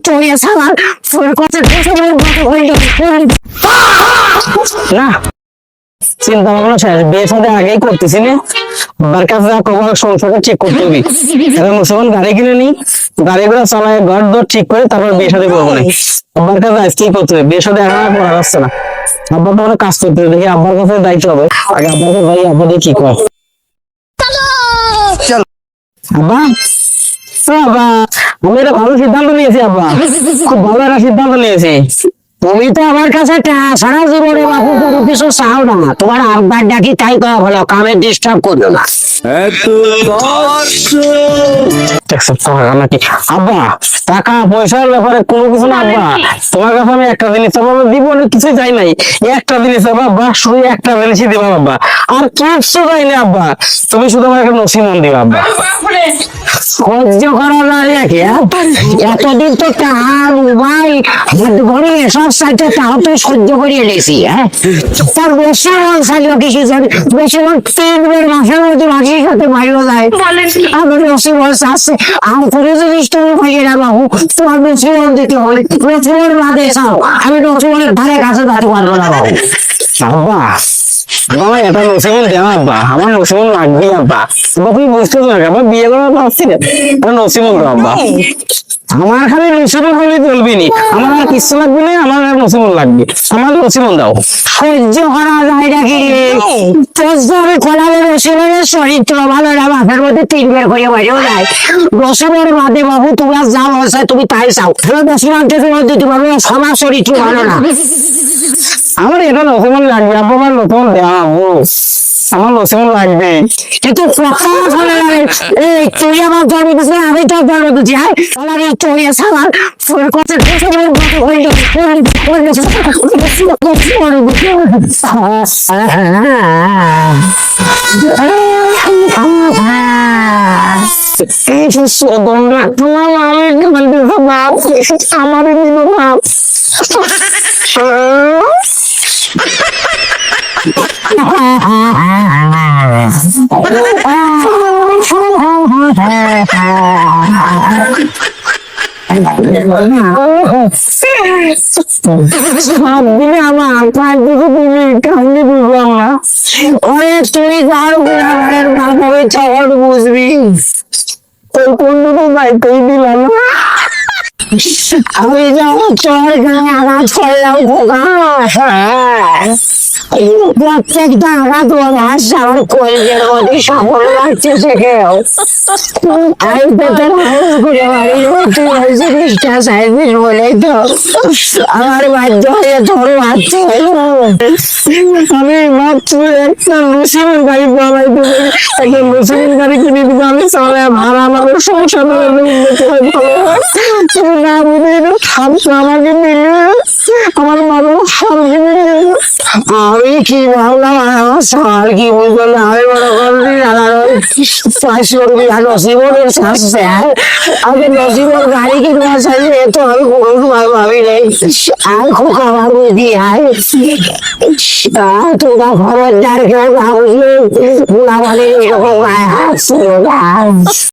চড়িয়ে সালার না চিন্তা ভাবনা শেষ, বিয়ে সাথে আগেই করতেছি না। আব্বার কাছে কখনো সংসারটা ঠিক করতে হবে। এখন মুসলমান গাড়ি কিনে নি, গাড়িগুলো চালায় ঘর দর ঠিক করে তারপর বিয়ে সাথে করবো না। আব্বার কাছে আজকেই করতে হবে, বিয়ে সাথে এখন আর করা যাচ্ছে না। আব্বার তো অনেক কাজ করতে হবে, দেখি আব্বার কাছে দায়িত্ব হবে। আগে আব্বার কাছে ভাই আব্বা দিয়ে কি কর। আব্বা আব্বা আমি একটা ভালো সিদ্ধান্ত নিয়েছি আব্বা, খুব ভালো একটা সিদ্ধান্ত নিয়েছি। তুমি তো আমার কাছে সারা জীবনে বাপু কোনো কিছু চাও না, তোমার আব্বার ডাকি তাই করা ভালো, কামে ডিস্টার্ব করো না। আব্বা টাকা পয়সার ব্যাপারে কোনো কিছু না আব্বা, তোমার কাছে আমি একটা জিনিস দিব, কিছু চাই নাই, একটা জিনিস আব্বা, শুধু একটা জিনিসই দিবা আব্বা, আর কিছু চাই না আব্বা, তুমি শুধু আমার একটা নসিমন দিবা আব্বা। সহ্য করা যায় এতদিন তো মোবাইল ঘরে এসব সাইটে তাও তো সহ্য করিয়ে নিয়েছি। হ্যাঁ তার বেশি চাইলো কিছু বেশিরভাগ 3 মাসের মধ্যে মাসির সাথে বাইরে যায়। আমার নসিমন আছে আর কোনো জিনিস তুমি পাইয়ে না বাবু, তোমার নসিমন দিতে হবে, নসিমন বাদে চাও, আমি নসিমনের ধারে কাছে দাঁড়াতে পারবো না বাবু। আব্বা বাবা এটা নসিমন দেওয়া আব্বা, আমার নসিমন লাগবে আব্বা, তুমি বুঝতে পারবে আমার বিয়ে করা পারছি না, নসিমন দাও আব্বা। আমার খালি নসিমন হলে চলবি নি, আমার আর কিছু লাগবে না, আমার আর নসিমন লাগবে, আমার নসিমন দাও। সহ্য করা যায় নাকি নসিমনের চরিত্র ভালো না, মাথার মধ্যে 3 বের করে বাড়িও যায়। নসিমনের বাদে বাবু তোমার যা বলছে তুমি তাই চাও, নসিমনকে তোমার দিতে পারবে, সবার চরিত্র ভালো না। আমার এটা নসিমন লাগবে আব্বা, আমার নসিমন দেওয়া আমার নসিমন লাগবে, কিন্তু তুই আমার জন্ম দিচ্ছি আমি তোর জন্ম দিচ্ছি। হ্যাঁ চড়িয়ে সালার আমার বুঝবি আমি যখন চর গায়ে আঘাত করলাম প্রত্যেকটা আঘাত আমার কলেজের মধ্যে সফল লাগছে সেখানেও আমি পেটের মানুষ করে বাড়ির জিনিসটা চাইছিস বলেই তো আমার বাধ্য হয়ে তোর বাচ্চা আমি মাত্র একটা নসিমন গাড়ি বানাইতে একটা নসিমন গাড়ি কিনে দিব, আমি চলে ভাড়া আমার সংসার উন্নতি হয় ভালো না বুঝে আমাকে মিলে আমার মানুষ আমাকে মিলে আমি কি ভাবলাম আমার সার কি বুঝলো আমি বড় করলি নসিমনের শাস্তে আমি নসিমন গাড়ি কিনবা চাইলে তো আমি কোনো ভাবি নেই আর খোকা ভাবি দিয়ে তোমার খবরদার কেউ ভাবলে এরকম